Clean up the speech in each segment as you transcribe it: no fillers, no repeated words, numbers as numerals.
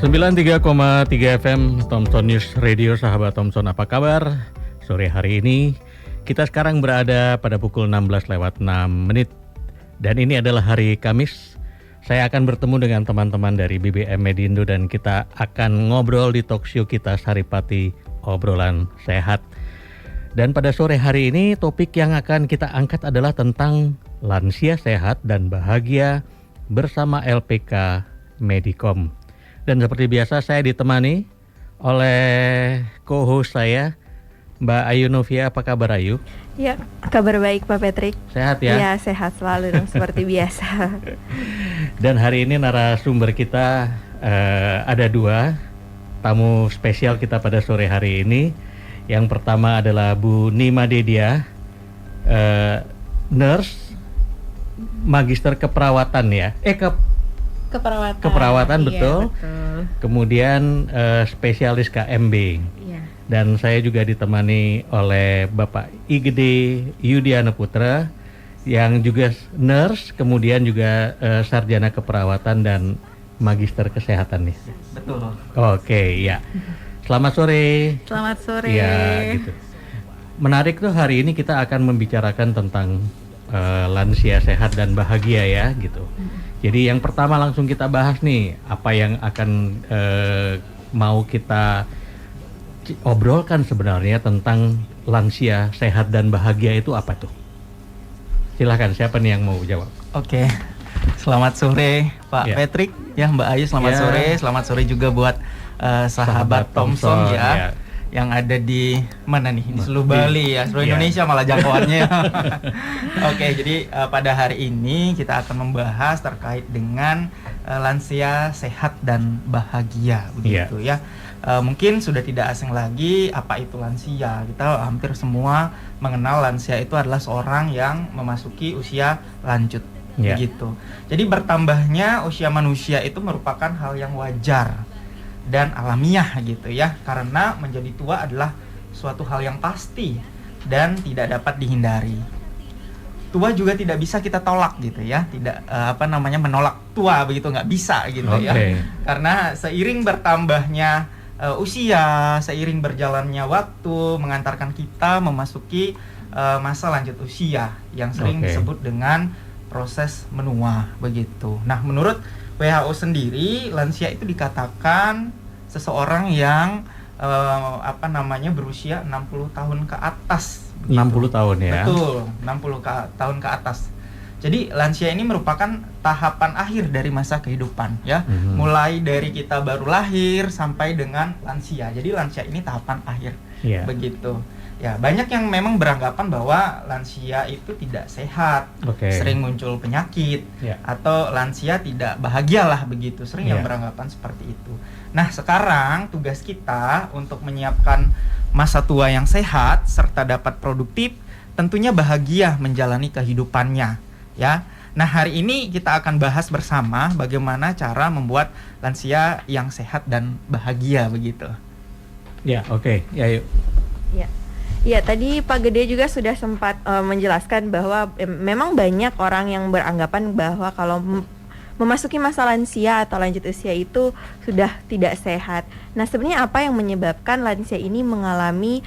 93,3 FM Thompson News Radio, sahabat Thompson, apa kabar? Sore hari ini kita sekarang berada pada pukul 16:06 dan ini adalah hari Kamis. Saya akan bertemu dengan teman-teman dari BBM Medindo dan kita akan ngobrol di talkshow kita Saripati Obrolan Sehat. Dan pada sore hari ini topik yang akan kita angkat adalah tentang lansia sehat dan bahagia bersama LPK Medicom. Dan seperti biasa saya ditemani oleh co-host saya, Mbak Ayu Novia. Apa kabar, Ayu? Ya, kabar baik Pak Patrick. Sehat ya? Ya, sehat selalu dong, seperti biasa. Dan hari ini narasumber kita ada dua tamu spesial kita pada sore hari ini. Yang pertama adalah Bu Nima Dedia, nurse, magister keperawatan ya? Keperawatan, iya, betul. Kemudian spesialis KMB. Iya. Dan saya juga ditemani oleh Bapak Igede Yudiana Putra yang juga nurse, kemudian juga sarjana keperawatan dan magister kesehatan nih. Betul. Oke, ya. Selamat sore. Selamat sore. Ya, gitu. Menarik tuh, hari ini kita akan membicarakan tentang lansia sehat dan bahagia ya, gitu. Jadi yang pertama langsung kita bahas nih, apa yang akan mau kita obrolkan sebenarnya tentang lansia sehat dan bahagia itu apa tuh? Silahkan, siapa nih yang mau jawab? Oke, selamat sore Pak Patrick, ya Mbak Ayu, selamat sore juga buat sahabat Thompson ya. Yang ada di mana nih? Di seluruh Bali ya, seluruh Indonesia malah jangkauannya. Oke, jadi pada hari ini kita akan membahas terkait dengan lansia sehat dan bahagia, begitu ya. Mungkin sudah tidak asing lagi apa itu lansia. Kita hampir semua mengenal lansia itu adalah seorang yang memasuki usia lanjut, begitu. Jadi bertambahnya usia manusia itu merupakan hal yang wajar dan alamiah gitu ya, karena menjadi tua adalah suatu hal yang pasti dan tidak dapat dihindari. Tua juga tidak bisa kita tolak gitu ya, tidak menolak tua begitu, nggak bisa gitu ya, karena seiring bertambahnya usia, seiring berjalannya waktu mengantarkan kita memasuki masa lanjut usia yang sering disebut dengan proses menua begitu. Nah, menurut WHO sendiri, lansia itu dikatakan seseorang yang berusia 60 tahun ke atas. Begitu. 60 tahun ya. Betul, 60 tahun ke atas. Jadi lansia ini merupakan tahapan akhir dari masa kehidupan ya. Mulai dari kita baru lahir sampai dengan lansia. Jadi lansia ini tahapan akhir. Begitu. Ya, banyak yang memang beranggapan bahwa lansia itu tidak sehat, sering muncul penyakit, atau lansia tidak bahagia lah begitu, sering yang beranggapan seperti itu. Nah, sekarang tugas kita untuk menyiapkan masa tua yang sehat serta dapat produktif, tentunya bahagia menjalani kehidupannya, ya. Nah, hari ini kita akan bahas bersama bagaimana cara membuat lansia yang sehat dan bahagia begitu. Ya, oke. Ya, yuk. Ya. Ya, tadi Pak Gede juga sudah sempat menjelaskan bahwa memang banyak orang yang beranggapan bahwa kalau memasuki masa lansia atau lanjut usia itu sudah tidak sehat. Nah, sebenarnya apa yang menyebabkan lansia ini mengalami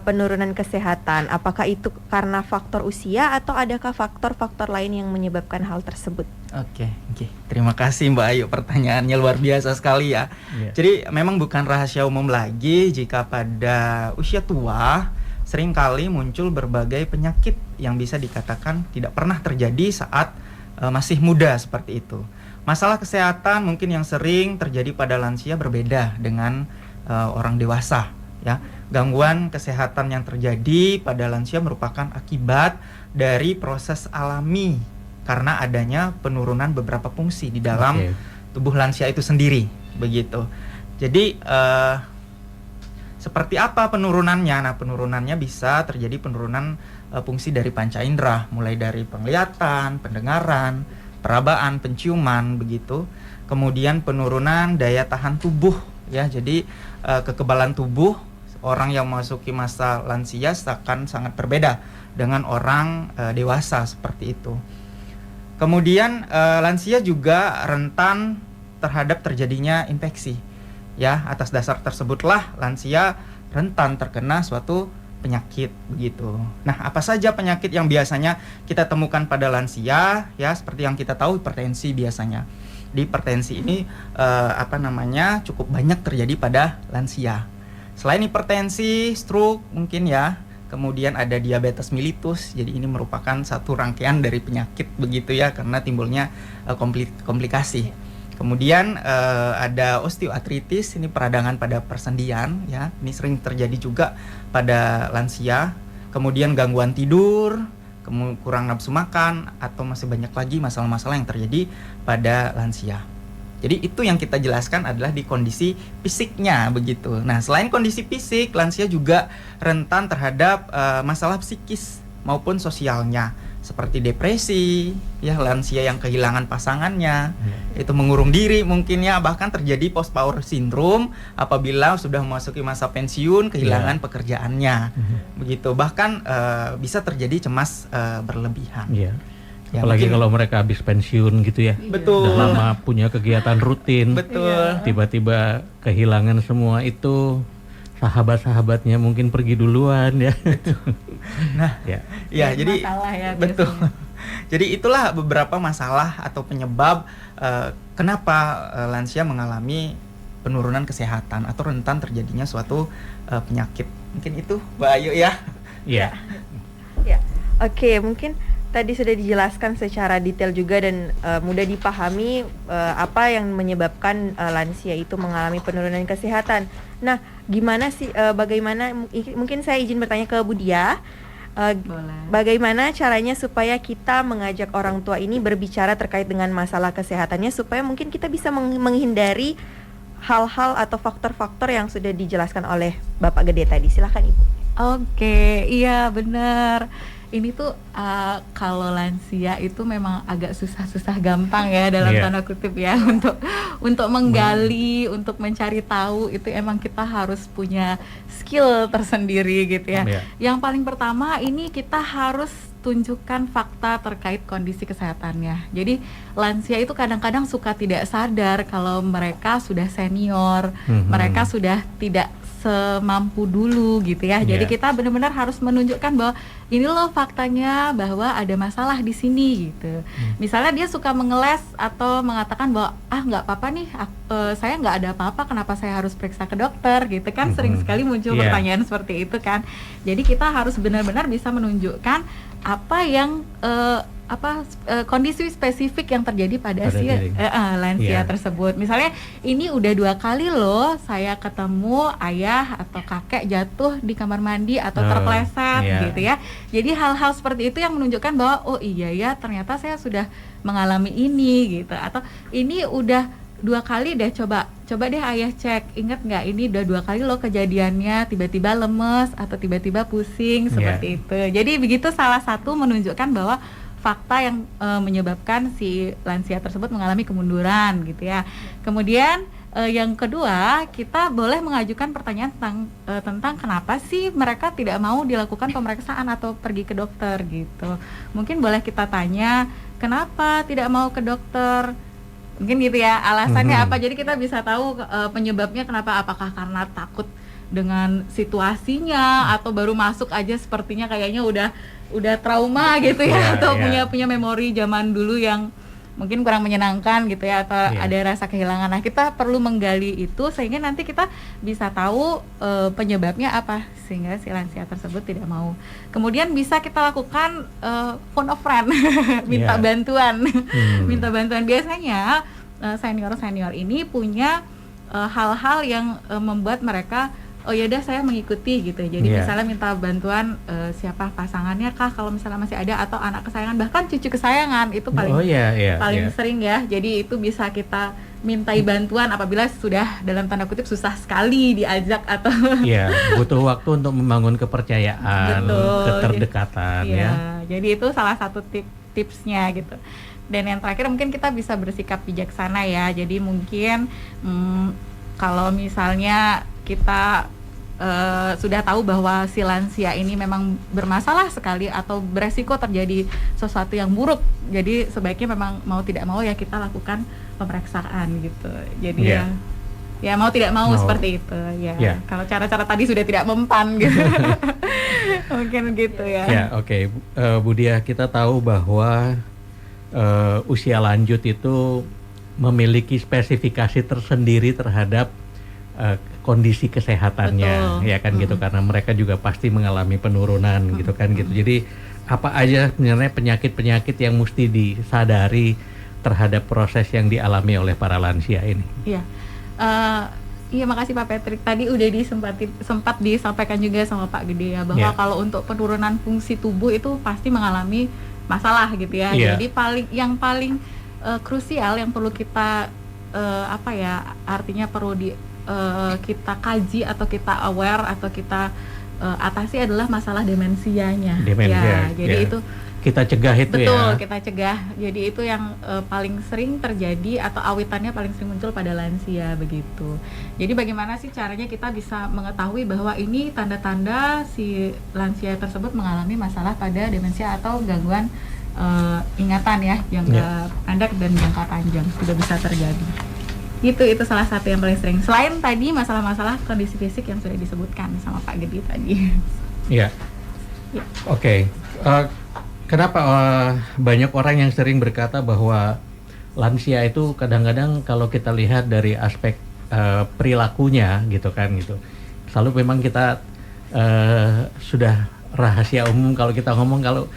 penurunan kesehatan? Apakah itu karena faktor usia atau adakah faktor-faktor lain yang menyebabkan hal tersebut? Oke. Terima kasih Mbak Ayu, pertanyaannya luar biasa sekali ya. Jadi memang bukan rahasia umum lagi jika pada usia tua seringkali muncul berbagai penyakit yang bisa dikatakan tidak pernah terjadi saat masih muda seperti itu. Masalah kesehatan mungkin yang sering terjadi pada lansia berbeda dengan orang dewasa ya. Gangguan kesehatan yang terjadi pada lansia merupakan akibat dari proses alami karena adanya penurunan beberapa fungsi di dalam tubuh lansia itu sendiri begitu. Jadi seperti apa penurunannya? Nah, penurunannya bisa terjadi penurunan fungsi dari panca indera, mulai dari penglihatan, pendengaran, perabaan, penciuman, begitu. Kemudian penurunan daya tahan tubuh, ya. Jadi kekebalan tubuh orang yang memasuki masa lansia akan sangat berbeda dengan orang dewasa seperti itu. Kemudian lansia juga rentan terhadap terjadinya infeksi. Ya, atas dasar tersebutlah lansia rentan terkena suatu penyakit begitu. Nah, apa saja penyakit yang biasanya kita temukan pada lansia? Ya, seperti yang kita tahu hipertensi biasanya. Di hipertensi ini cukup banyak terjadi pada lansia. Selain hipertensi, stroke mungkin ya. Kemudian ada diabetes mellitus. Jadi ini merupakan satu rangkaian dari penyakit begitu ya, karena timbulnya komplikasi. Kemudian ada osteoartritis, ini peradangan pada persendian ya. Ini sering terjadi juga pada lansia. Kemudian gangguan tidur, kurang nafsu makan, atau masih banyak lagi masalah-masalah yang terjadi pada lansia. Jadi itu yang kita jelaskan adalah di kondisi fisiknya begitu. Nah, selain kondisi fisik, lansia juga rentan terhadap masalah psikis maupun sosialnya, seperti depresi, ya, lansia yang kehilangan pasangannya, itu mengurung diri mungkin ya, bahkan terjadi post power syndrome apabila sudah memasuki masa pensiun, kehilangan pekerjaannya, begitu. Bahkan bisa terjadi cemas berlebihan. Ya, apalagi kalau mereka habis pensiun gitu ya. Betul. Udah lama punya kegiatan rutin. Betul. Tiba-tiba kehilangan semua itu, sahabat-sahabatnya mungkin pergi duluan ya. Nah, ya jadi ya, betul. Jadi itulah beberapa masalah atau penyebab kenapa lansia mengalami penurunan kesehatan atau rentan terjadinya suatu penyakit. Mungkin itu, Mbak Ayu ya. Iya. Ya. Oke, mungkin tadi sudah dijelaskan secara detail juga dan mudah dipahami apa yang menyebabkan lansia itu mengalami penurunan kesehatan. Nah, gimana sih bagaimana mungkin saya izin bertanya ke Bu Dia, bagaimana caranya supaya kita mengajak orang tua ini berbicara terkait dengan masalah kesehatannya supaya mungkin kita bisa menghindari hal-hal atau faktor-faktor yang sudah dijelaskan oleh Bapak Gede tadi. Silakan Ibu. Oke, iya benar. Ini tuh kalau lansia itu memang agak susah-susah gampang ya dalam tanda kutip ya untuk menggali, untuk mencari tahu itu emang kita harus punya skill tersendiri gitu ya. Yang paling pertama ini kita harus tunjukkan fakta terkait kondisi kesehatannya. Jadi lansia itu kadang-kadang suka tidak sadar kalau mereka sudah senior, mereka sudah tidak semampu dulu gitu ya. Jadi kita benar-benar harus menunjukkan bahwa ini loh faktanya bahwa ada masalah di sini gitu. Misalnya dia suka mengeles atau mengatakan bahwa nggak apa-apa nih, saya nggak ada apa-apa, kenapa saya harus periksa ke dokter gitu kan. Sering sekali muncul pertanyaan seperti itu kan. Jadi kita harus benar-benar bisa menunjukkan apa yang kondisi spesifik yang terjadi pada si lansia tersebut. Misalnya ini udah 2 kali loh saya ketemu ayah atau kakek jatuh di kamar mandi atau terpleset gitu ya. Jadi hal-hal seperti itu yang menunjukkan bahwa oh iya ya ternyata saya sudah mengalami ini gitu. Atau ini udah 2 kali deh, coba deh ayah cek, ingat nggak ini udah 2 kali loh kejadiannya, tiba-tiba lemes atau tiba-tiba pusing seperti itu. Jadi begitu salah satu menunjukkan bahwa fakta yang menyebabkan si lansia tersebut mengalami kemunduran gitu ya. Kemudian yang kedua, kita boleh mengajukan pertanyaan tentang kenapa sih mereka tidak mau dilakukan pemeriksaan atau pergi ke dokter gitu. Mungkin boleh kita tanya kenapa tidak mau ke dokter, mungkin gitu ya, alasannya apa. Jadi kita bisa tahu penyebabnya kenapa, apakah karena takut dengan situasinya atau baru masuk aja sepertinya kayaknya udah trauma gitu ya, atau punya memori zaman dulu yang mungkin kurang menyenangkan gitu ya, atau ada rasa kehilangan. Nah, kita perlu menggali itu sehingga nanti kita bisa tahu penyebabnya apa sehingga si lansia tersebut tidak mau. Kemudian bisa kita lakukan phone a friend, minta bantuan. Minta bantuan. Biasanya senior ini punya hal-hal yang membuat mereka oh yaudah saya mengikuti gitu. Jadi misalnya minta bantuan siapa pasangannya kah kalau misalnya masih ada, atau anak kesayangan, bahkan cucu kesayangan itu paling sering ya. Jadi itu bisa kita mintai bantuan apabila sudah dalam tanda kutip susah sekali diajak atau butuh waktu untuk membangun kepercayaan, keterdekatan ya. Jadi itu salah satu tipsnya gitu. Dan yang terakhir mungkin kita bisa bersikap bijaksana ya. Jadi mungkin kalau misalnya kita sudah tahu bahwa si lansia ini memang bermasalah sekali atau beresiko terjadi sesuatu yang buruk, jadi sebaiknya memang mau tidak mau ya kita lakukan pemeriksaan gitu. Jadi Ya mau tidak mau seperti itu ya. Kalau cara-cara tadi sudah tidak mempan gitu. Mungkin gitu ya. Ya, oke. Bu Diah, kita tahu bahwa usia lanjut itu memiliki spesifikasi tersendiri terhadap kondisi kesehatannya. Betul. Ya kan gitu, karena mereka juga pasti mengalami penurunan gitu kan gitu. Jadi apa aja sebenarnya penyakit-penyakit yang mesti disadari terhadap proses yang dialami oleh para lansia ini? Iya. Iya, makasih Pak Patrick. Tadi udah sempat disampaikan juga sama Pak Gede ya, bahwa kalau untuk penurunan fungsi tubuh itu pasti mengalami masalah gitu ya. Jadi yang paling krusial yang perlu kita artinya perlu kita kaji atau kita aware atau kita atasi adalah masalah demensianya. Jadi itu kita cegah itu. Betul, kita cegah. Jadi itu yang paling sering terjadi atau awitannya paling sering muncul pada lansia begitu. Jadi bagaimana sih caranya kita bisa mengetahui bahwa ini tanda-tanda si lansia tersebut mengalami masalah pada demensia atau gangguan ingatan ya, jangka pendek dan jangka panjang sudah bisa terjadi. Itu salah satu yang paling sering. Selain tadi masalah-masalah kondisi fisik yang sudah disebutkan sama Pak Gede tadi. Iya. Oke. Kenapa banyak orang yang sering berkata bahwa lansia itu kadang-kadang kalau kita lihat dari aspek perilakunya gitu kan gitu, selalu memang kita sudah rahasia umum kalau kita ngomong kalau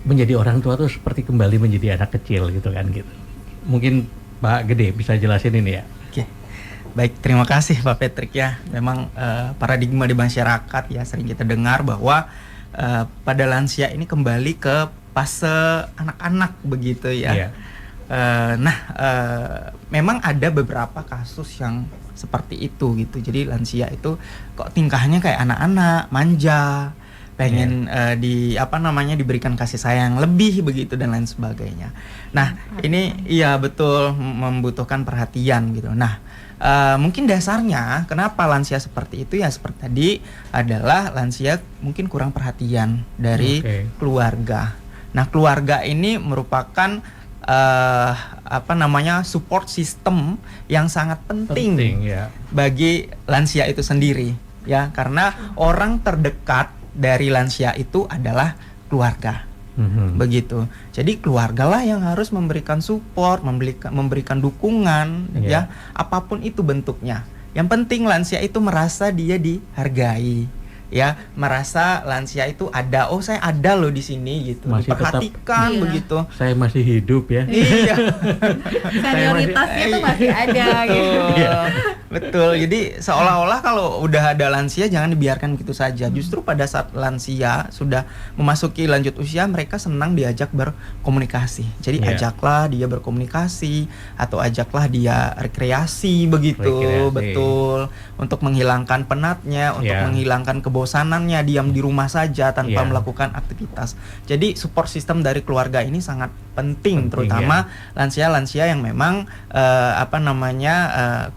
menjadi orang tua tuh seperti kembali menjadi anak kecil gitu kan gitu. Mungkin Pak Gede bisa jelasin ini ya. Oke. Baik, terima kasih Pak Patrick ya. Memang paradigma di masyarakat ya sering kita dengar bahwa pada lansia ini kembali ke fase anak-anak begitu ya. Memang ada beberapa kasus yang seperti itu gitu. Jadi lansia itu kok tingkahnya kayak anak-anak, manja, pengen diberikan kasih sayang lebih begitu dan lain sebagainya. Nah, ini iya betul membutuhkan perhatian gitu. Nah, mungkin dasarnya kenapa lansia seperti itu ya seperti tadi adalah lansia mungkin kurang perhatian dari keluarga. Nah, keluarga ini merupakan support system yang sangat penting bagi lansia itu sendiri ya, karena orang terdekat dari lansia itu adalah keluarga. Begitu. Jadi keluargalah yang harus memberikan support, memberikan dukungan ya, apapun itu bentuknya. Yang penting lansia itu merasa dia dihargai. Ya, merasa lansia itu ada, oh saya ada loh di sini gitu. Masih diperhatikan tetap, begitu. Saya masih hidup ya. Iya. Senioritasnya itu masih ada gitu. Betul. Jadi seolah-olah kalau udah ada lansia jangan dibiarkan begitu saja. Justru pada saat lansia sudah memasuki lanjut usia, mereka senang diajak berkomunikasi. Jadi ajaklah dia berkomunikasi atau ajaklah dia rekreasi begitu. Betul. Untuk menghilangkan penatnya, untuk menghilangkan kebosanannya, diam di rumah saja tanpa melakukan aktivitas. Jadi support system dari keluarga ini sangat penting terutama lansia-lansia yang memang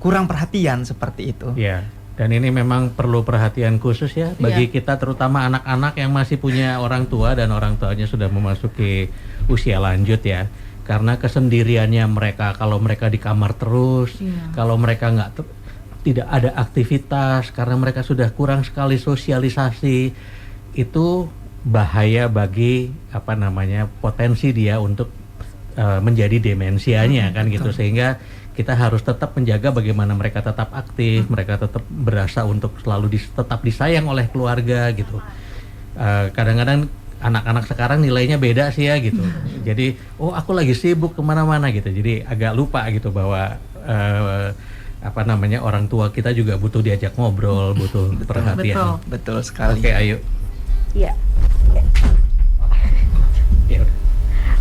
kurang perhatian seperti itu. Iya. Dan ini memang perlu perhatian khusus ya bagi kita, terutama anak-anak yang masih punya orang tua dan orang tuanya sudah memasuki usia lanjut ya. Karena kesendiriannya mereka, kalau mereka di kamar terus, kalau mereka tidak ada aktivitas, karena mereka sudah kurang sekali sosialisasi, itu bahaya bagi potensi dia untuk menjadi demensianya kan gitu. Sehingga kita harus tetap menjaga bagaimana mereka tetap aktif, mereka tetap berasa untuk selalu tetap disayang oleh keluarga gitu. Kadang-kadang anak-anak sekarang nilainya beda sih ya gitu. Jadi aku lagi sibuk kemana-mana gitu, jadi agak lupa gitu bahwa orang tua kita juga butuh diajak ngobrol, butuh perhatian. Betul sekali. Oke, ayo. Iya.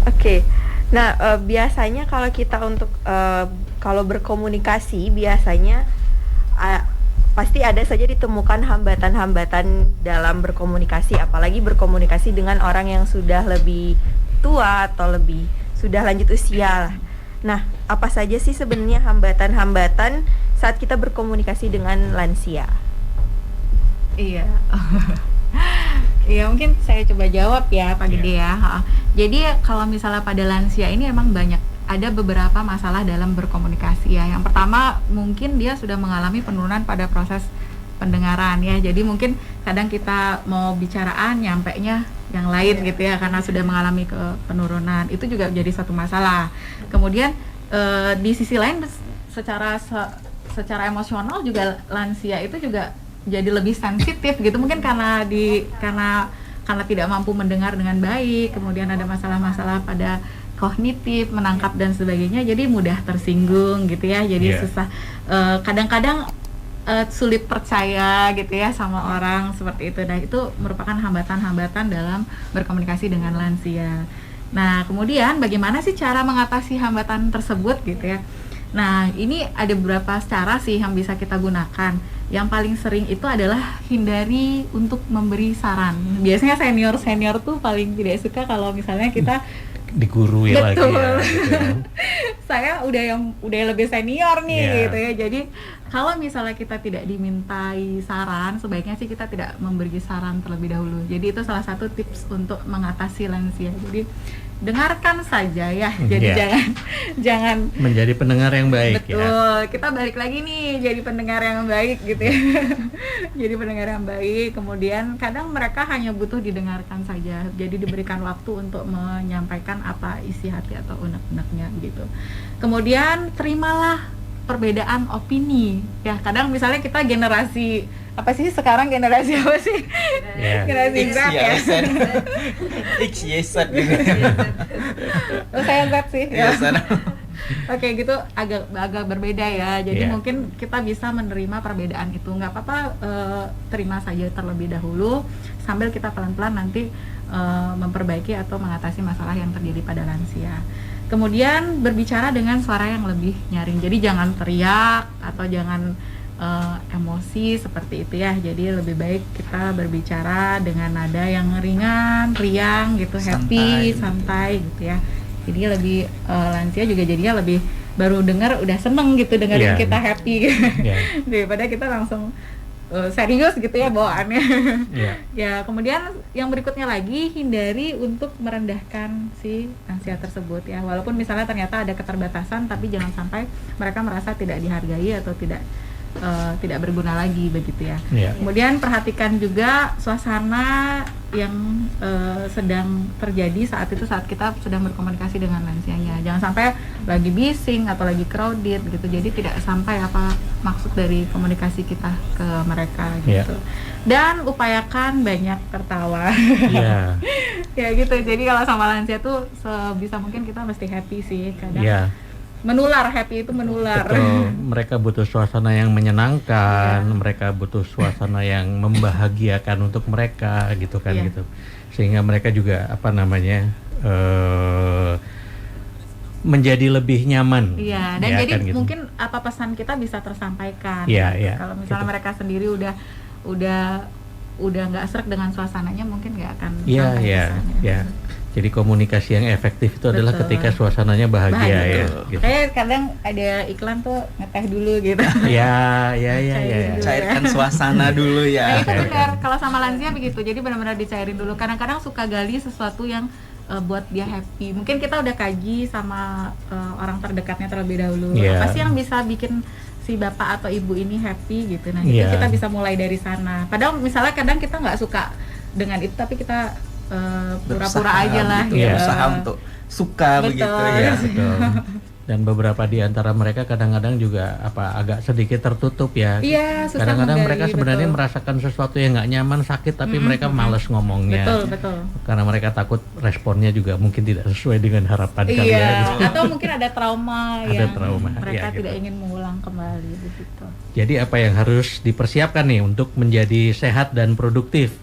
Oke. Nah, biasanya kalau kita untuk kalau berkomunikasi biasanya pasti ada saja ditemukan hambatan-hambatan dalam berkomunikasi, apalagi berkomunikasi dengan orang yang sudah lebih tua atau lebih sudah lanjut usia. Nah, apa saja sih sebenarnya hambatan-hambatan saat kita berkomunikasi dengan lansia? Iya. Iya, mungkin saya coba jawab ya Pak Gede ya. Jadi kalau misalnya pada lansia ini emang ada beberapa masalah dalam berkomunikasi ya. Yang pertama mungkin dia sudah mengalami penurunan pada proses pendengaran ya. Jadi mungkin kadang kita mau bicaraan nyampainya yang lain gitu ya karena sudah mengalami penurunan. Itu juga jadi satu masalah. Kemudian di sisi lain secara emosional juga lansia itu juga jadi lebih sensitif gitu. Mungkin karena tidak mampu mendengar dengan baik, kemudian ada masalah-masalah pada kognitif, menangkap dan sebagainya, jadi mudah tersinggung gitu ya, jadi susah, kadang-kadang sulit percaya gitu ya sama orang seperti itu. Nah itu merupakan hambatan-hambatan dalam berkomunikasi dengan lansia. Nah kemudian bagaimana sih cara mengatasi hambatan tersebut gitu ya. Nah ini ada beberapa cara sih yang bisa kita gunakan. Yang paling sering itu adalah hindari untuk memberi saran. Biasanya senior tuh paling tidak suka kalau misalnya kita digurui lagi ya, gitu ya. Saya udah lebih senior nih gitu ya. Jadi kalau misalnya kita tidak dimintai saran, sebaiknya sih kita tidak memberi saran terlebih dahulu. Jadi itu salah satu tips untuk mengatasi lansia. Jadi dengarkan saja ya. Jadi jangan menjadi pendengar yang baik. Betul. Kita balik lagi nih jadi pendengar yang baik gitu ya. Jadi pendengar yang baik. Kemudian kadang mereka hanya butuh didengarkan saja. Jadi diberikan waktu untuk menyampaikan apa isi hati atau unek-uneknya gitu. Kemudian terimalah perbedaan opini. Ya, kadang misalnya kita generasi apa sih sekarang, generasi apa sih? Generasi Z ya. X, Y, Z gitu. Saya Z sih. Ya. Oke, gitu agak berbeda ya. Jadi mungkin kita bisa menerima perbedaan itu. Nggak apa-apa, terima saja terlebih dahulu sambil kita pelan-pelan nanti memperbaiki atau mengatasi masalah yang terjadi pada lansia. Kemudian berbicara dengan suara yang lebih nyaring. Jadi jangan teriak atau jangan emosi seperti itu ya. Jadi lebih baik kita berbicara dengan nada yang ringan, riang gitu, happy, santai gitu ya. Jadi lebih lansia juga jadinya lebih baru dengar udah seneng gitu dengerin kita happy daripada kita langsung serius gitu ya bawaannya. Ya, kemudian yang berikutnya lagi, hindari untuk merendahkan si lansia tersebut ya. Walaupun misalnya ternyata ada keterbatasan, tapi jangan sampai mereka merasa tidak dihargai atau tidak berguna lagi begitu ya. Kemudian perhatikan juga suasana yang sedang terjadi saat kita sedang berkomunikasi dengan lansianya. Jangan sampai lagi bising atau lagi crowded gitu. Jadi tidak sampai apa maksud dari komunikasi kita ke mereka gitu. Dan upayakan banyak tertawa. Ya gitu. Jadi kalau sama lansia tuh sebisa mungkin kita mesti happy sih kadang. Menular, happy itu menular. Betul. Mereka butuh suasana yang menyenangkan, mereka butuh suasana yang membahagiakan untuk mereka gitu kan gitu. Sehingga mereka juga menjadi lebih nyaman. Dan jadi kan, gitu. Mungkin apa pesan kita bisa tersampaikan. Kalau misalnya mereka sendiri udah nggak sreg dengan suasananya, mungkin nggak akan sampai. Jadi komunikasi yang efektif itu adalah ketika suasananya bahagia ya. Gitu. Kayak kadang ada iklan tuh ngeteh dulu gitu. Cairkan suasana dulu ya. Nah, itu benar. Kalau sama lansia begitu. Jadi benar-benar dicairin dulu. Kadang-kadang suka gali sesuatu yang buat dia happy. Mungkin kita udah kaji sama orang terdekatnya terlebih dahulu. Apa sih yang bisa bikin si bapak atau ibu ini happy gitu. Nah, itu kita bisa mulai dari sana. Padahal misalnya kadang kita nggak suka dengan itu, tapi kita pura-pura aja lah gitu, berusaha untuk suka begitu ya. Betul. Dan beberapa di antara mereka kadang-kadang juga agak sedikit tertutup ya. Kadang-kadang mereka sebenarnya merasakan sesuatu yang nggak nyaman, sakit, tapi mereka malas ngomongnya. Betul. Karena mereka takut responnya juga mungkin tidak sesuai dengan harapan kalian. Atau mungkin ada trauma yang mereka tidak ingin mengulang kembali begitu. Jadi apa yang harus dipersiapkan nih untuk menjadi sehat dan produktif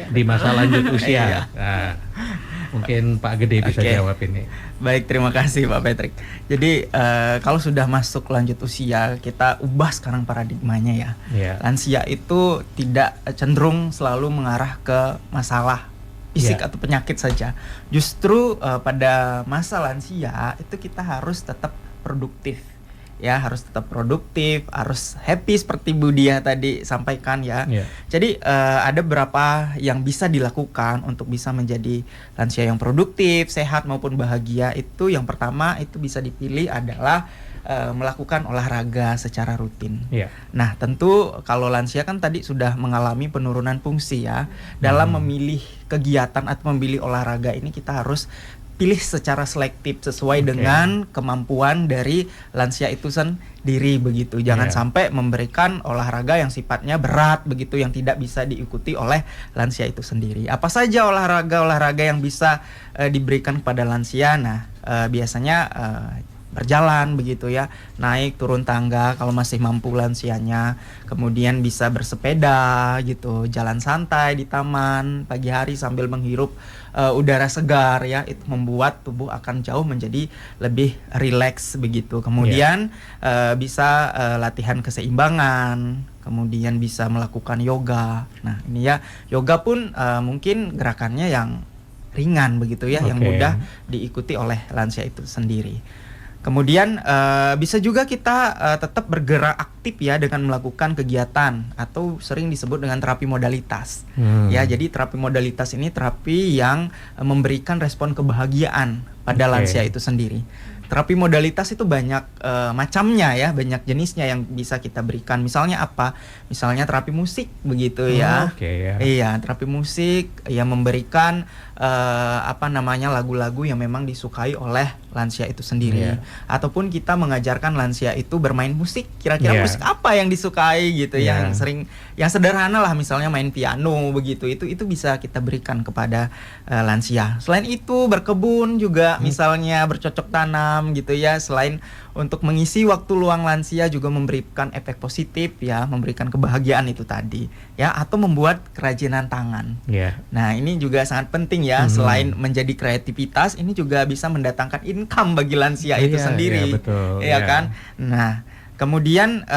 di masa lanjut usia? Nah, mungkin Pak Gede bisa jawab ini. Baik, terima kasih Pak Patrick. Jadi kalau sudah masuk lanjut usia, kita ubah sekarang paradigmanya ya. Lansia itu tidak cenderung selalu mengarah ke masalah fisik atau penyakit saja. Justru pada masa lansia itu kita harus tetap produktif. ya, harus tetap produktif, harus happy seperti Bu Diah tadi sampaikan ya. Jadi ada beberapa yang bisa dilakukan untuk bisa menjadi lansia yang produktif, sehat maupun bahagia. Itu yang pertama itu bisa dipilih adalah melakukan olahraga secara rutin. Nah, tentu kalau lansia kan tadi sudah mengalami penurunan fungsi ya. Dalam memilih kegiatan atau memilih olahraga ini kita harus pilih secara selektif sesuai dengan kemampuan dari lansia itu sendiri begitu. Jangan sampai memberikan olahraga yang sifatnya berat begitu, yang tidak bisa diikuti oleh lansia itu sendiri. Apa saja olahraga yang bisa diberikan kepada lansia? Nah, biasanya berjalan begitu ya, naik turun tangga kalau masih mampu lansianya, kemudian bisa bersepeda gitu, jalan santai di taman pagi hari sambil menghirup udara segar ya, itu membuat tubuh akan jauh menjadi lebih rileks begitu. Kemudian bisa latihan keseimbangan, kemudian bisa melakukan yoga. Nah ini ya, yoga pun mungkin gerakannya yang ringan begitu ya, yang mudah diikuti oleh lansia itu sendiri. Kemudian bisa juga kita tetap bergerak aktif ya dengan melakukan kegiatan atau sering disebut dengan terapi modalitas. Ya, jadi terapi modalitas ini terapi yang memberikan respon kebahagiaan pada lansia itu sendiri. Terapi modalitas itu banyak macamnya ya, banyak jenisnya yang bisa kita berikan. Misalnya apa? Misalnya terapi musik begitu ya. Iya, terapi musik yang memberikan lagu-lagu yang memang disukai oleh lansia itu sendiri. Ataupun kita mengajarkan lansia itu bermain musik. Kira-kira musik apa yang disukai gitu ya, yang sederhana lah, misalnya main piano begitu. Itu bisa kita berikan kepada lansia. Selain itu berkebun juga, misalnya bercocok tanam gitu ya. Selain untuk mengisi waktu luang lansia juga memberikan efek positif ya, memberikan kebahagiaan itu tadi ya, atau membuat kerajinan tangan. Nah, ini juga sangat penting ya. Selain menjadi kreativitas, ini juga bisa mendatangkan income bagi lansia itu sendiri. Kan? Nah, kemudian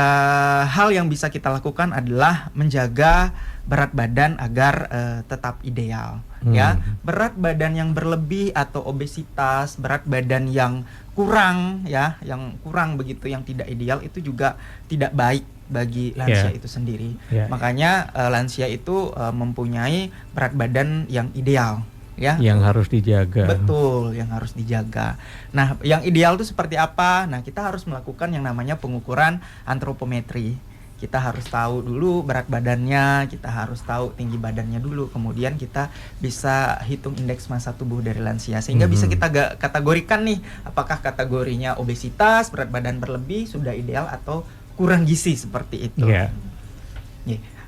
hal yang bisa kita lakukan adalah menjaga berat badan agar tetap ideal. Ya, berat badan yang berlebih atau obesitas, berat badan yang kurang ya, yang kurang begitu, yang tidak ideal, itu juga tidak baik bagi lansia itu sendiri. Makanya lansia itu mempunyai berat badan yang ideal ya, yang harus dijaga. Betul, yang harus dijaga. Nah, yang ideal itu seperti apa? Nah, kita harus melakukan yang namanya pengukuran antropometri. Kita harus tahu dulu berat badannya, kita harus tahu tinggi badannya dulu, kemudian kita bisa hitung indeks massa tubuh dari lansia, sehingga bisa kita kategorikan nih, apakah kategorinya obesitas, berat badan berlebih, sudah ideal, atau kurang gizi seperti itu.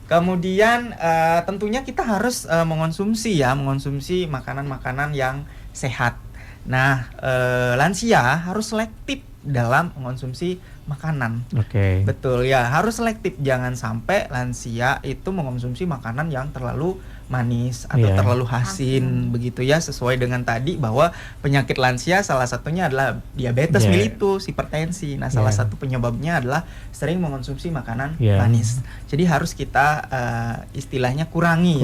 Kemudian tentunya kita harus mengonsumsi makanan-makanan yang sehat. Nah, lansia harus selektif dalam mengonsumsi makanan. Betul ya, harus selektif. Jangan sampai lansia itu mengonsumsi makanan yang terlalu manis atau terlalu asin begitu ya, sesuai dengan tadi bahwa penyakit lansia salah satunya adalah diabetes mellitus, hipertensi. Nah, salah satu penyebabnya adalah sering mengonsumsi makanan manis. Jadi harus kita istilahnya kurangi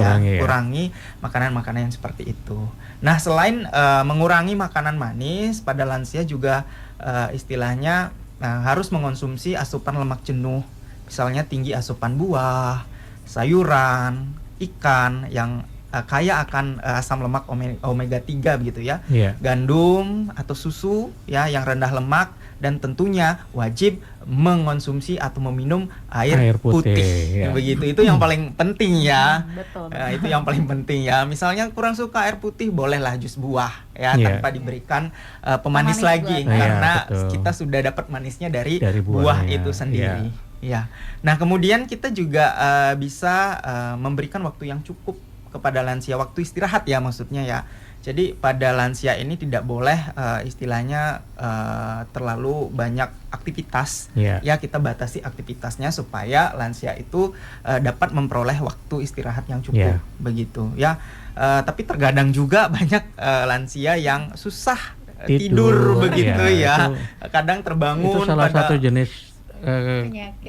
makanan-makanan yang seperti itu. Nah, selain mengurangi makanan manis, pada lansia juga istilahnya harus mengonsumsi asupan lemak jenuh, misalnya tinggi asupan buah, sayuran, ikan yang kaya akan asam lemak omega 3 begitu ya. Gandum atau susu ya yang rendah lemak, dan tentunya wajib mengonsumsi atau meminum air putih. Begitu, itu yang paling penting ya. Itu yang paling penting ya. Misalnya kurang suka air putih, bolehlah jus buah ya, tanpa diberikan pemanis lagi karena kita sudah dapat manisnya dari buah itu sendiri. Nah, kemudian kita juga bisa memberikan waktu yang cukup kepada lansia, waktu istirahat ya maksudnya ya. Jadi pada lansia ini tidak boleh istilahnya terlalu banyak aktivitas. Ya, kita batasi aktivitasnya supaya lansia itu dapat memperoleh waktu istirahat yang cukup begitu ya. Tapi terkadang juga banyak lansia yang susah tidur begitu ya. Kadang terbangun. Itu salah satu jenis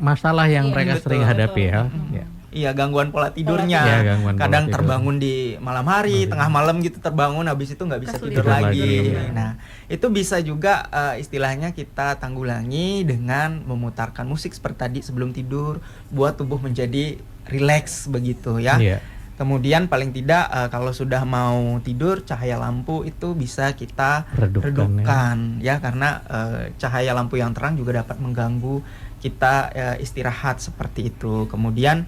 masalah yang mereka sering hadapi ya. Iya, gangguan pola tidurnya. Iya, gangguan Kadang pola tidur. terbangun di malam hari, tengah malam gitu terbangun, habis itu nggak bisa tidur Kesulitan lagi. tidur. Nah, itu bisa juga istilahnya kita tanggulangi dengan memutarkan musik seperti tadi sebelum tidur, buat tubuh menjadi rileks begitu ya. Iya. Kemudian paling tidak kalau sudah mau tidur, cahaya lampu itu bisa kita Redupkan, ya karena cahaya lampu yang terang juga dapat mengganggu kita istirahat seperti itu. Kemudian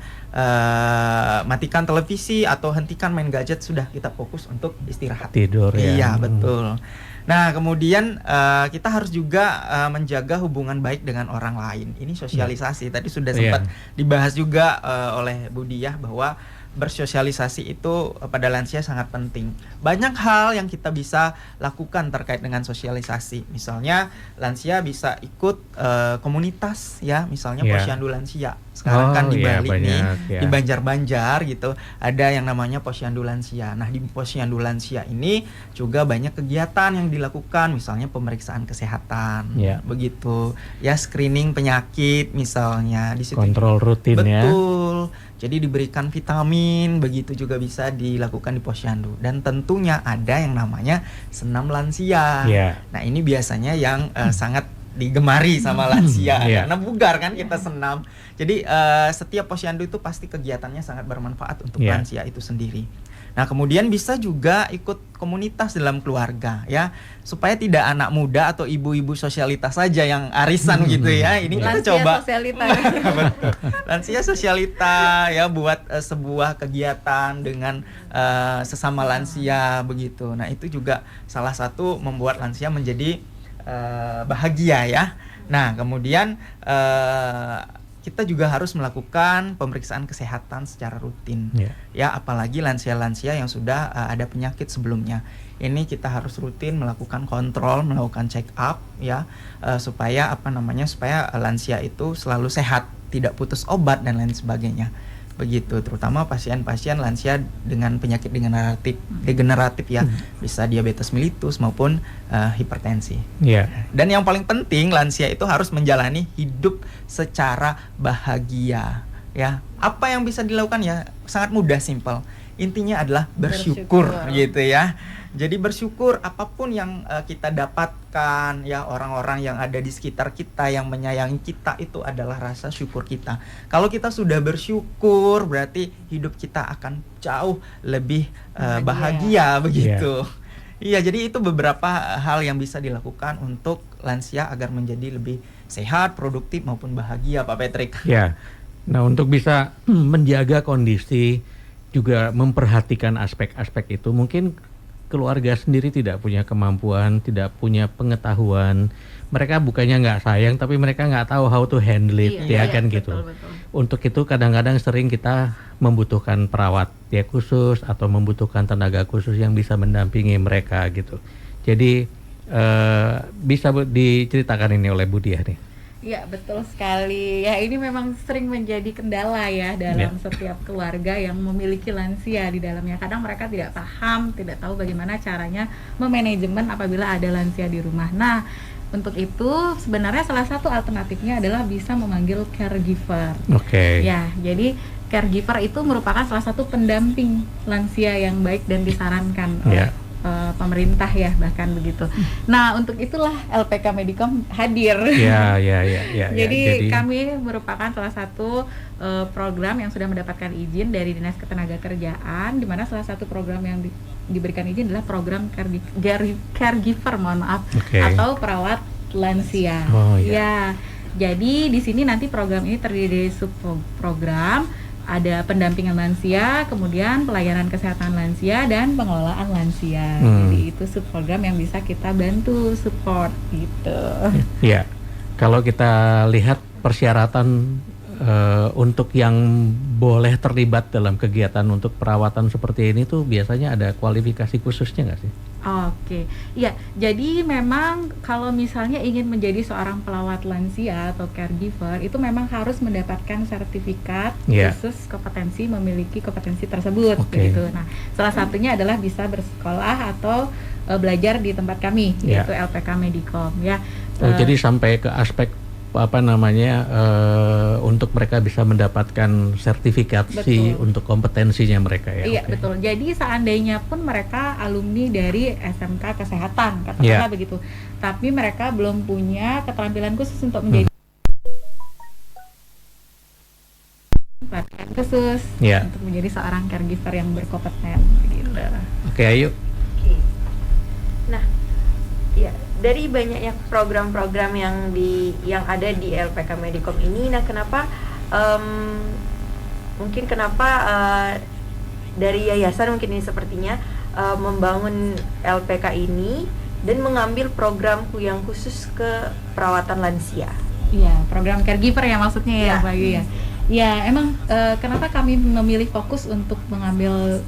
matikan televisi atau hentikan main gadget, sudah kita fokus untuk istirahat. Tidur ya. Iya, betul. Nah, kemudian kita harus juga menjaga hubungan baik dengan orang lain. Ini sosialisasi. Tadi sudah sempat dibahas juga oleh Bu Diah bahwa bersosialisasi itu pada lansia sangat penting. Banyak hal yang kita bisa lakukan terkait dengan sosialisasi. Misalnya lansia bisa ikut komunitas ya, misalnya Posyandu Lansia. Sekarang kan di Bali nih, di Banjar-Banjar gitu, ada yang namanya Posyandu Lansia. Nah, di Posyandu Lansia ini juga banyak kegiatan yang dilakukan, misalnya pemeriksaan kesehatan, begitu. Ya, screening penyakit misalnya di situ. Kontrol rutin ya. Betul. Jadi diberikan vitamin, begitu juga bisa dilakukan di Posyandu. Dan tentunya ada yang namanya senam lansia. Nah, ini biasanya yang sangat digemari sama lansia karena bugar kan kita senam. Jadi setiap Posyandu itu pasti kegiatannya sangat bermanfaat untuk lansia itu sendiri. Nah, kemudian bisa juga ikut komunitas dalam keluarga ya, supaya tidak anak muda atau ibu-ibu sosialitas saja yang arisan gitu ya. Ini kita lansia coba sosialita. lansia sosialita ya, buat sebuah kegiatan dengan sesama lansia begitu. Nah, itu juga salah satu membuat lansia menjadi bahagia ya. Nah, kemudian kita juga harus melakukan pemeriksaan kesehatan secara rutin. Ya, apalagi lansia-lansia yang sudah ada penyakit sebelumnya. Ini kita harus rutin melakukan kontrol, melakukan check up ya, supaya supaya lansia itu selalu sehat, tidak putus obat dan lain sebagainya. Begitu, terutama pasien-pasien lansia dengan penyakit degeneratif ya, bisa diabetes mellitus maupun hipertensi. Dan yang paling penting, lansia itu harus menjalani hidup secara bahagia ya. Apa yang bisa dilakukan ya sangat mudah, simpel. Intinya adalah bersyukur gitu ya. Jadi bersyukur apapun yang kita dapatkan ya, orang-orang yang ada di sekitar kita yang menyayangi kita, itu adalah rasa syukur kita. Kalau kita sudah bersyukur, berarti hidup kita akan jauh lebih bahagia begitu. Iya, jadi itu beberapa hal yang bisa dilakukan untuk lansia agar menjadi lebih sehat, produktif maupun bahagia, Pak Patrick. Ya. Nah, untuk bisa menjaga kondisi, juga memperhatikan aspek-aspek itu, mungkin keluarga sendiri tidak punya kemampuan, tidak punya pengetahuan. Mereka bukannya nggak sayang, tapi mereka nggak tahu how to handle it, kan gitu. Betul. Untuk itu kadang-kadang sering kita membutuhkan perawat ya khusus atau membutuhkan tenaga khusus yang bisa mendampingi mereka gitu. Jadi bisa diceritakan ini oleh Bu Diah nih. Ya, betul sekali. Ya, ini memang sering menjadi kendala ya dalam setiap keluarga yang memiliki lansia di dalamnya. Kadang mereka tidak paham, tidak tahu bagaimana caranya memanajemen apabila ada lansia di rumah. Nah, untuk itu sebenarnya salah satu alternatifnya adalah bisa memanggil caregiver. Ya, jadi caregiver itu merupakan salah satu pendamping lansia yang baik dan disarankan oleh pemerintah ya, bahkan begitu. Nah, untuk itulah LPK Medicom hadir. Jadi kami merupakan salah satu program yang sudah mendapatkan izin dari Dinas Ketenagakerjaan, di mana salah satu program yang diberikan izin adalah program caregiver, atau perawat lansia. Ya. Jadi di sini nanti program ini terdiri dari subprogram. Ada pendampingan lansia, kemudian pelayanan kesehatan lansia, dan pengelolaan lansia. Jadi itu subprogram yang bisa kita bantu support gitu. Ya, kalau kita lihat persyaratan untuk yang boleh terlibat dalam kegiatan untuk perawatan seperti ini tuh biasanya ada kualifikasi khususnya nggak sih? Oke, iya. Jadi memang kalau misalnya ingin menjadi seorang pelawat lansia atau caregiver, itu memang harus mendapatkan sertifikat khusus kompetensi, memiliki kompetensi tersebut. Gitu. Nah, salah satunya adalah bisa bersekolah atau belajar di tempat kami, yaitu LPK Medicom. Ya. Jadi sampai ke aspek apa namanya untuk mereka bisa mendapatkan sertifikasi untuk kompetensinya mereka ya. Iya, betul. Jadi seandainya pun mereka alumni dari SMK Kesehatan, katakanlah begitu. Tapi mereka belum punya keterampilan khusus untuk menjadi pelatihan khusus untuk menjadi seorang caregiver yang berkompeten gitu. Oke, ayo. Nah, ya dari banyaknya program-program yang ada di LPK Medicom ini, nah kenapa dari yayasan mungkin ini sepertinya membangun LPK ini dan mengambil program yang khusus ke perawatan lansia. Iya, program caregiver ya maksudnya ya, Pak Ayu ya. Ya, emang kenapa kami memilih fokus untuk mengambil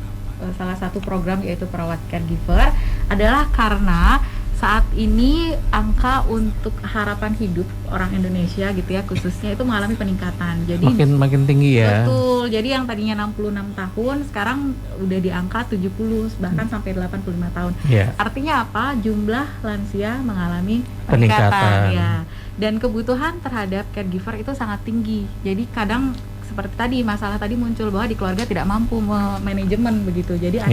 salah satu program yaitu perawat caregiver adalah karena saat ini angka untuk harapan hidup orang Indonesia gitu ya khususnya itu mengalami peningkatan. Jadi makin tinggi ya. Betul. Jadi yang tadinya 66 tahun sekarang udah di angka 70 bahkan sampai 85 tahun. Artinya apa? Jumlah lansia mengalami peningkatan ya. Dan kebutuhan terhadap caregiver itu sangat tinggi. Jadi kadang seperti tadi masalah tadi muncul bahwa di keluarga tidak mampu manajemen begitu. Jadi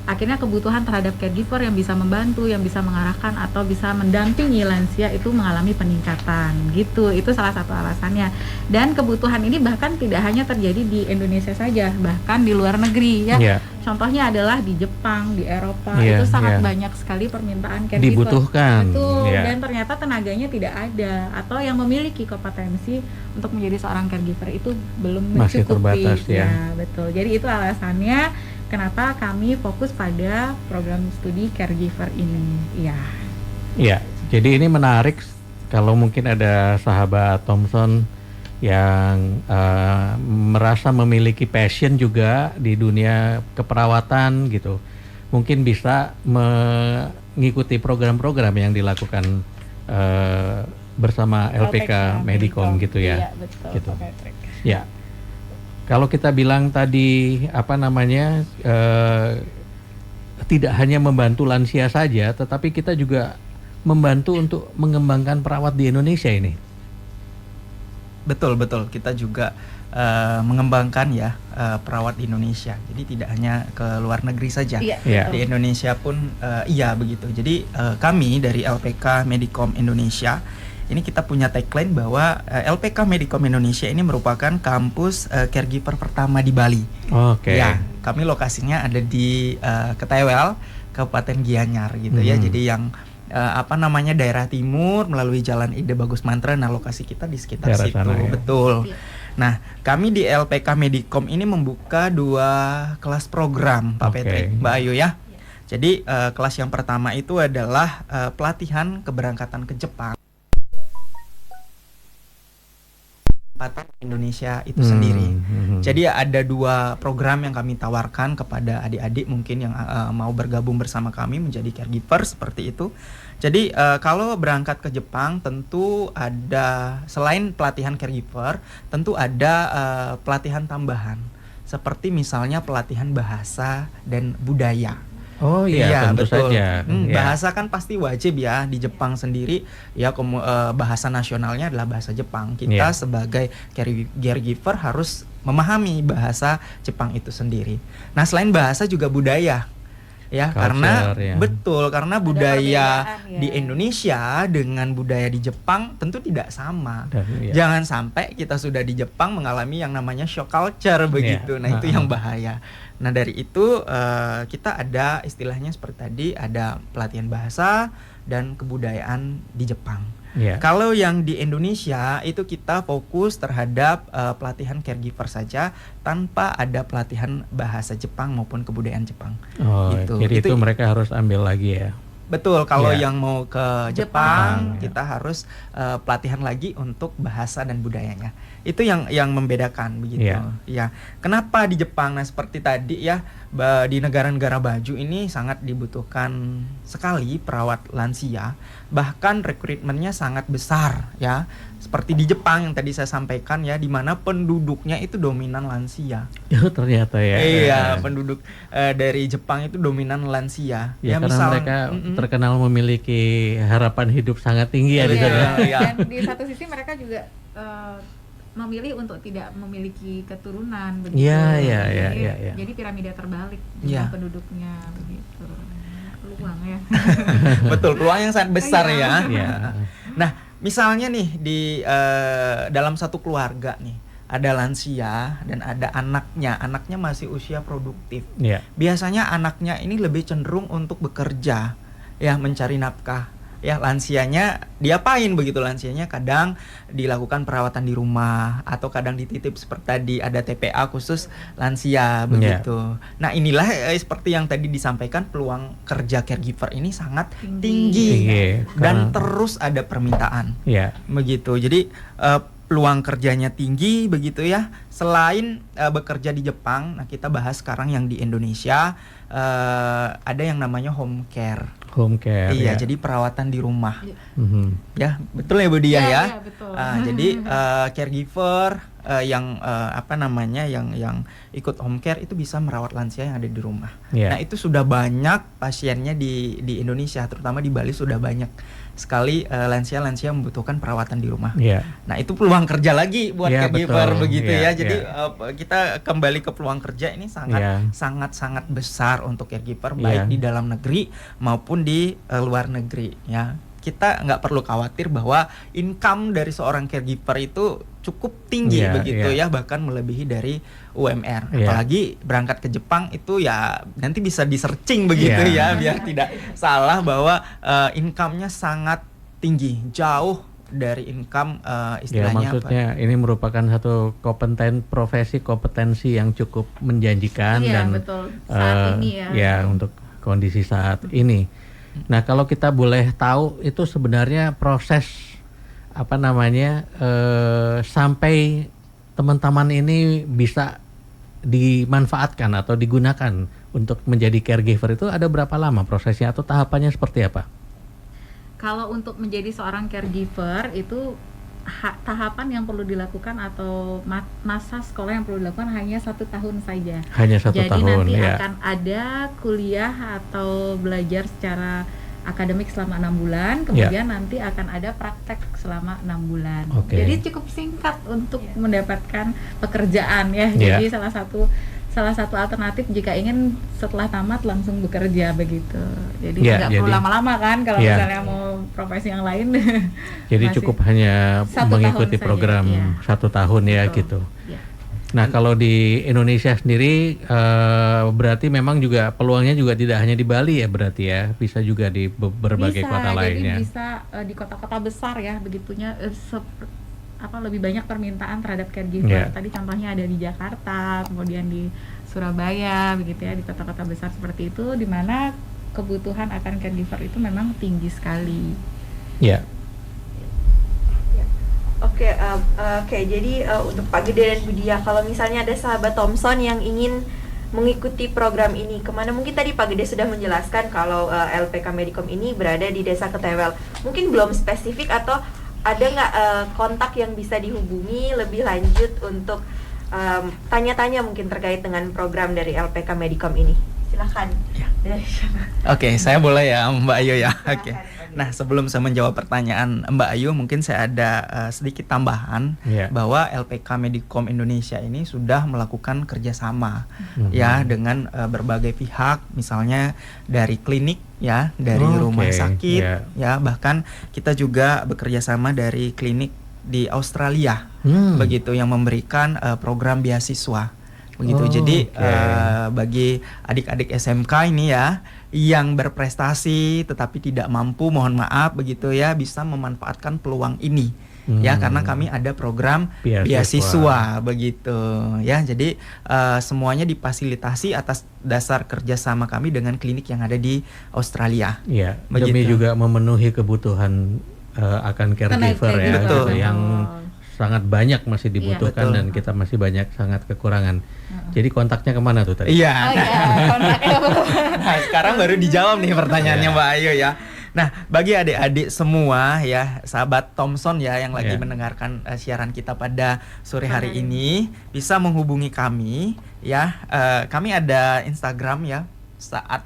akhirnya kebutuhan terhadap caregiver yang bisa membantu, yang bisa mengarahkan atau bisa mendampingi lansia itu mengalami peningkatan gitu. Itu salah satu alasannya. Dan kebutuhan ini bahkan tidak hanya terjadi di Indonesia saja, bahkan di luar negeri ya. Contohnya adalah di Jepang, di Eropa itu sangat banyak sekali permintaan caregiver. Dibutuhkan. Betul. Dan ternyata tenaganya tidak ada atau yang memiliki kompetensi untuk menjadi seorang caregiver itu belum masih mencukupi. Terbatas ya. Betul. Jadi itu alasannya kenapa kami fokus pada program studi caregiver ini. Iya, jadi ini menarik kalau mungkin ada sahabat Thomson yang merasa memiliki passion juga di dunia keperawatan gitu. Mungkin bisa mengikuti program-program yang dilakukan bersama LPK Medicom gitu ya. Iya, betul. Gitu. Ya. Kalau kita bilang tadi tidak hanya membantu lansia saja, tetapi kita juga membantu untuk mengembangkan perawat di Indonesia ini. Betul. Kita juga mengembangkan ya perawat di Indonesia. Jadi tidak hanya ke luar negeri saja. Di Indonesia pun begitu. Jadi kami dari LPK Medicom Indonesia ini kita punya tagline bahwa LPK Medicom Indonesia ini merupakan kampus caregiver pertama di Bali. Ya, kami lokasinya ada di Ketewel, Kabupaten Gianyar gitu ya. Jadi yang daerah timur melalui Jalan Ide Bagus Mantra. Nah, lokasi kita di sekitar situ. Sana, ya. Betul. Nah, kami di LPK Medicom ini membuka 2 kelas program, Pak Patrick, Mbak Ayu ya. Jadi kelas yang pertama itu adalah pelatihan keberangkatan ke Jepang. Indonesia itu sendiri. Jadi ada 2 program yang kami tawarkan kepada adik-adik mungkin yang mau bergabung bersama kami menjadi caregiver seperti itu. Jadi kalau berangkat ke Jepang tentu ada selain pelatihan caregiver, tentu ada pelatihan tambahan seperti misalnya pelatihan bahasa dan budaya. Oh iya, tentu betul. Saja. Bahasa kan pasti wajib ya di Jepang sendiri ya. Bahasa nasionalnya adalah bahasa Jepang. Kita sebagai caregiver harus memahami bahasa Jepang itu sendiri. Nah, selain bahasa juga budaya ya. Culture, karena budaya di Indonesia dengan budaya di Jepang tentu tidak sama. Jangan sampai kita sudah di Jepang mengalami yang namanya shock culture begitu. Nah, itu yang bahaya. Nah, dari itu kita ada istilahnya seperti tadi, ada pelatihan bahasa dan kebudayaan di Jepang. Kalau yang di Indonesia itu kita fokus terhadap pelatihan caregiver saja tanpa ada pelatihan bahasa Jepang maupun kebudayaan Jepang. Jadi itu mereka harus ambil lagi ya. Betul, kalau yang mau ke Jepang kita harus pelatihan lagi untuk bahasa dan budayanya. Itu yang membedakan begitu. Ya. Kenapa di Jepang? Nah, seperti tadi ya, di negara-negara baju ini sangat dibutuhkan sekali perawat lansia, bahkan rekrutmennya sangat besar ya. Seperti di Jepang yang tadi saya sampaikan ya, di mana penduduknya itu dominan lansia. Ternyata ya. Iya, penduduk dari Jepang itu dominan lansia. Ya, karena mereka terkenal memiliki harapan hidup sangat tinggi ya di sana. Dan di satu sisi mereka juga memilih untuk tidak memiliki keturunan begitu. Iya. Jadi piramida terbalik jumlah penduduknya begitu. Peluang ya. Betul, peluang yang sangat besar ya. Iya. Nah, misalnya nih di dalam satu keluarga nih ada lansia dan ada anaknya masih usia produktif. Yeah. Biasanya anaknya ini lebih cenderung untuk bekerja, ya mencari nafkah. Ya lansianya diapain begitu? Lansianya kadang dilakukan perawatan di rumah atau kadang dititip seperti tadi ada TPA khusus lansia begitu. Nah inilah seperti yang tadi disampaikan, peluang kerja caregiver ini sangat tinggi dan terus ada permintaan begitu. Jadi peluang kerjanya tinggi begitu ya. Selain bekerja di Jepang, nah kita bahas sekarang yang di Indonesia ada yang namanya home care. Home care. Iya, jadi perawatan di rumah. Ya, betul ya Bu Dia ya. Iya, betul. Jadi caregiver yang yang ikut home care itu bisa merawat lansia yang ada di rumah. Nah, itu sudah banyak pasiennya di Indonesia, terutama di Bali sudah banyak sekali lansia-lansia membutuhkan perawatan di rumah. Nah, itu peluang kerja lagi buat caregiver begitu ya. Jadi kita kembali ke peluang kerja ini sangat besar untuk caregiver baik di dalam negeri maupun di luar negeri ya. Kita nggak perlu khawatir bahwa income dari seorang caregiver itu cukup tinggi begitu ya, bahkan melebihi dari UMR. Apalagi berangkat ke Jepang itu ya nanti bisa di-searching begitu ya, biar tidak salah bahwa income-nya sangat tinggi, jauh dari income istilahnya. Maksudnya ini merupakan satu kompetensi yang cukup menjanjikan dan betul. Saat ini untuk kondisi saat ini. Nah, kalau kita boleh tahu itu sebenarnya proses sampai teman-teman ini bisa dimanfaatkan atau digunakan untuk menjadi caregiver itu ada berapa lama prosesnya atau tahapannya seperti apa? Kalau untuk menjadi seorang caregiver itu tahapan yang perlu dilakukan atau masa sekolah yang perlu dilakukan hanya 1 tahun saja. Hanya 1 tahun. Jadi nanti akan ada kuliah atau belajar secara akademik selama 6 bulan, kemudian nanti akan ada praktek selama 6 bulan. Jadi cukup singkat untuk mendapatkan pekerjaan ya. Jadi salah satu alternatif jika ingin setelah tamat langsung bekerja begitu. Jadi nggak perlu lama-lama kan kalau misalnya mau profesi yang lain. Jadi cukup hanya mengikuti program 1 tahun ya gitu. Nah kalau di Indonesia sendiri berarti memang juga peluangnya juga tidak hanya di Bali ya berarti ya, bisa juga di berbagai kota lainnya. Bisa di kota-kota besar ya begitunya. Lebih banyak permintaan terhadap caregiver. Tadi contohnya ada di Jakarta, kemudian di Surabaya begitu ya, di kota-kota besar seperti itu di mana kebutuhan akan caregiver itu memang tinggi sekali. Oke, jadi untuk Pak Gede dan Bu Dia, kalau misalnya ada sahabat Thompson yang ingin mengikuti program ini, kemana? Mungkin tadi Pak Gede sudah menjelaskan kalau LPK Medicom ini berada di Desa Ketewel. Mungkin belum spesifik atau ada nggak kontak yang bisa dihubungi lebih lanjut untuk tanya-tanya mungkin terkait dengan program dari LPK Medicom ini? Silahkan. Oke, saya boleh ya Mbak Ayu ya. Nah, sebelum saya menjawab pertanyaan Mbak Ayu, mungkin saya ada sedikit tambahan bahwa LPK Medicom Indonesia ini sudah melakukan kerjasama ya dengan berbagai pihak, misalnya dari klinik ya, dari rumah sakit ya, bahkan kita juga bekerja sama dari klinik di Australia begitu yang memberikan program beasiswa begitu. Jadi bagi adik-adik SMK ini ya yang berprestasi tetapi tidak mampu, mohon maaf begitu ya, bisa memanfaatkan peluang ini ya, karena kami ada program beasiswa begitu ya. Jadi semuanya difasilitasi atas dasar kerjasama kami dengan klinik yang ada di Australia. Demi juga memenuhi kebutuhan akan caregiver ya, betul. Yang sangat banyak masih dibutuhkan Betul. dan kita masih banyak sangat kekurangan. Jadi kontaknya kemana tuh tadi? Iya. Oh iya, kontaknya Nah, sekarang baru dijawab nih pertanyaannya Iya. Mbak Ayu ya. Nah, bagi adik-adik semua ya, sahabat Thomson ya yang lagi Iya. mendengarkan siaran kita pada sore hari ini, bisa menghubungi kami ya. Kami ada Instagram ya. Saat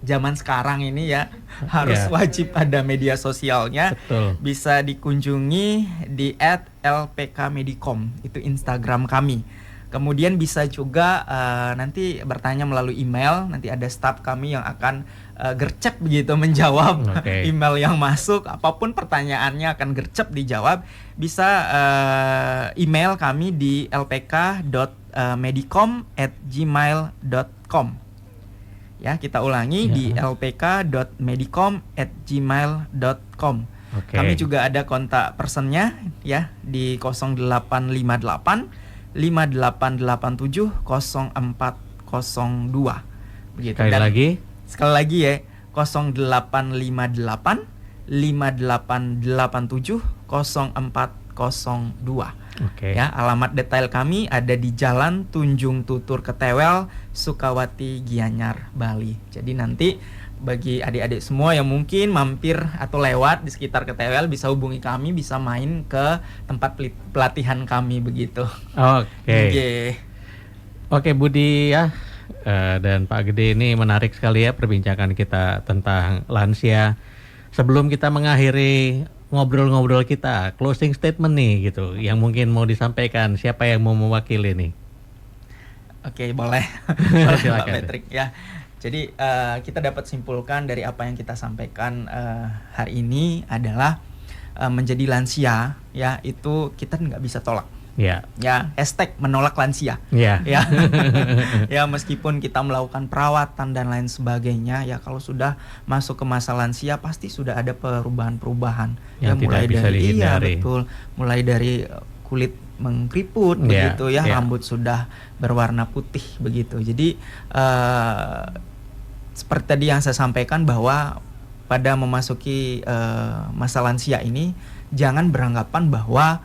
zaman sekarang ini ya harus Iya. wajib ada media sosialnya. Betul. Bisa dikunjungi di @lpkmedicom, itu Instagram kami. Kemudian bisa juga nanti bertanya melalui email, nanti ada staf kami yang akan gercep begitu menjawab Oke. email yang masuk, apapun pertanyaannya akan gercep dijawab. Bisa email kami di lpk.medicom@gmail.com. Ya, kita ulangi di lpk.medicom@gmail.com. Oke. Kami juga ada kontak personnya ya di 0858 5887 0402. Begitu. Sekali Dan lagi. sekali lagi ya, 0858 5887 0402. Oke. Ya, alamat detail kami ada di Jalan Tunjung Tutur Ketewel, Sukawati, Gianyar, Bali. Jadi nanti bagi adik-adik semua yang mungkin mampir atau lewat di sekitar Ketewel bisa hubungi kami, bisa main ke tempat pelatihan kami begitu. Oke. Oke. Oke Budi ya, dan Pak Gede, ini menarik sekali ya perbincangan kita tentang lansia. Sebelum kita mengakhiri ngobrol-ngobrol kita, closing statement nih gitu, yang mungkin mau disampaikan, siapa yang mau mewakili nih? Oke, boleh. Boleh Pak Silakan. Patrick ya. Jadi kita dapat simpulkan dari apa yang kita sampaikan hari ini adalah menjadi lansia ya, itu kita nggak bisa tolak. Ya, Ya, hashtag menolak lansia. ya, Ya, ya meskipun kita melakukan perawatan dan lain sebagainya, ya kalau sudah masuk ke masa lansia pasti sudah ada perubahan-perubahan. Yang tidak bisa dihindari. Iya betul, mulai dari kulit mengkeriput Ya, begitu ya, ya. rambut sudah berwarna putih begitu. Jadi seperti tadi yang saya sampaikan bahwa pada memasuki masa lansia ini jangan beranggapan bahwa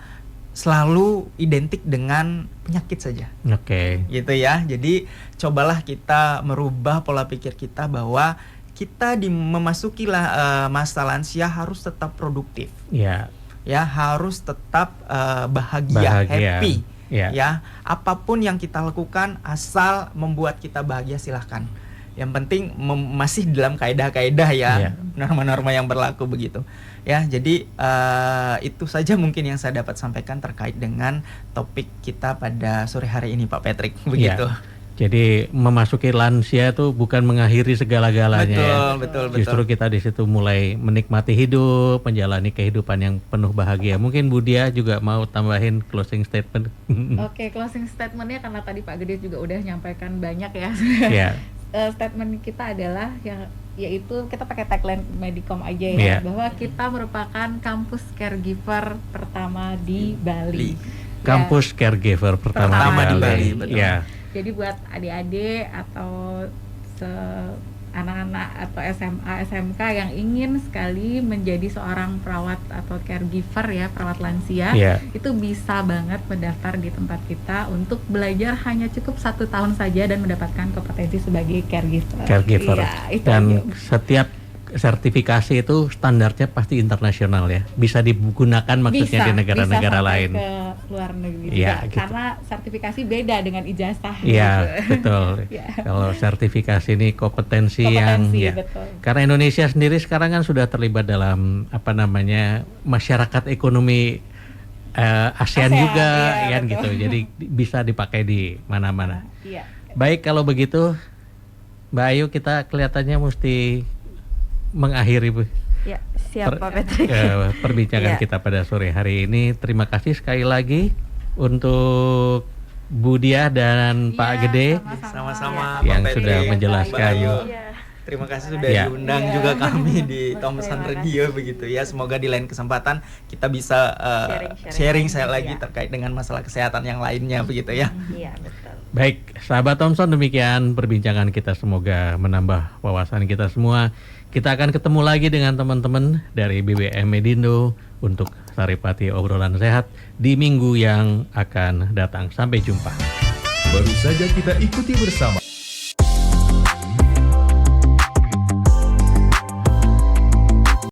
selalu identik dengan penyakit saja. oke. Gitu ya. Jadi cobalah kita merubah pola pikir kita bahwa kita memasuki masa lansia harus tetap produktif. Ya, Ya, harus tetap bahagia, happy. Ya. Ya, apapun yang kita lakukan asal membuat kita bahagia silahkan. Yang penting masih dalam kaedah-kaedah ya, Iya. norma-norma yang berlaku begitu. Ya, jadi itu saja mungkin yang saya dapat sampaikan terkait dengan topik kita pada sore hari ini, Pak Patrick. Begitu. Ya. Jadi memasuki lansia itu bukan mengakhiri segala-galanya. ya. Betul. Justru kita di situ mulai menikmati hidup, menjalani kehidupan yang penuh bahagia. Mungkin Budia juga mau tambahin closing statement. Oke, closing statementnya karena tadi Pak Gede juga udah nyampaikan banyak ya. Ya, Statement kita adalah yaitu kita pakai tagline Medicom aja Iya. ya, bahwa kita merupakan kampus caregiver pertama di Bali. kampus caregiver pertama Pertama di Bali, betul. Ya, Jadi buat adik-adik atau anak-anak atau SMA, SMK yang ingin sekali menjadi seorang perawat atau caregiver ya, perawat lansia, ya. itu bisa banget mendaftar di tempat kita untuk belajar hanya cukup 1 tahun saja dan mendapatkan kompetensi sebagai caregiver. Caregiver. Iya, itu Dan aja. setiap sertifikasi itu standarnya pasti internasional ya. Bisa digunakan maksudnya di negara-negara bisa sampai lain. ke luar negeri Iya, juga, gitu. karena sertifikasi beda dengan ijazah. Iya, gitu. betul. Iya. Kalau sertifikasi ini kompetensi yang Kompetensi, ya. betul. Karena Indonesia sendiri sekarang kan sudah terlibat dalam masyarakat ekonomi ASEAN juga iya, kan betul. gitu. Jadi bisa dipakai di mana-mana. Iya. Baik, kalau begitu Mbak Ayu, kita kelihatannya mesti mengakhiri Ya, siap Pak Patrick. perbincangan Iya. kita pada sore hari ini. Terima kasih sekali lagi untuk Budia dan Pak Iya, Gede Sama-sama yang Pak sudah Patrick, menjelaskan. Mbak Ayu. Iya. Terima kasih sudah Iya. diundang Iya. juga kami di Terima Thomson kasih. Radio begitu ya. Semoga di lain kesempatan kita bisa sharing saya lagi Iya. terkait dengan masalah kesehatan yang lainnya begitu ya. Iya, betul. Baik, sahabat Thomson, demikian perbincangan kita, semoga menambah wawasan kita semua. Kita akan ketemu lagi dengan teman-teman dari BBM Medindo untuk Saripati Obrolan Sehat di minggu yang akan datang. Sampai jumpa. Baru saja kita ikuti bersama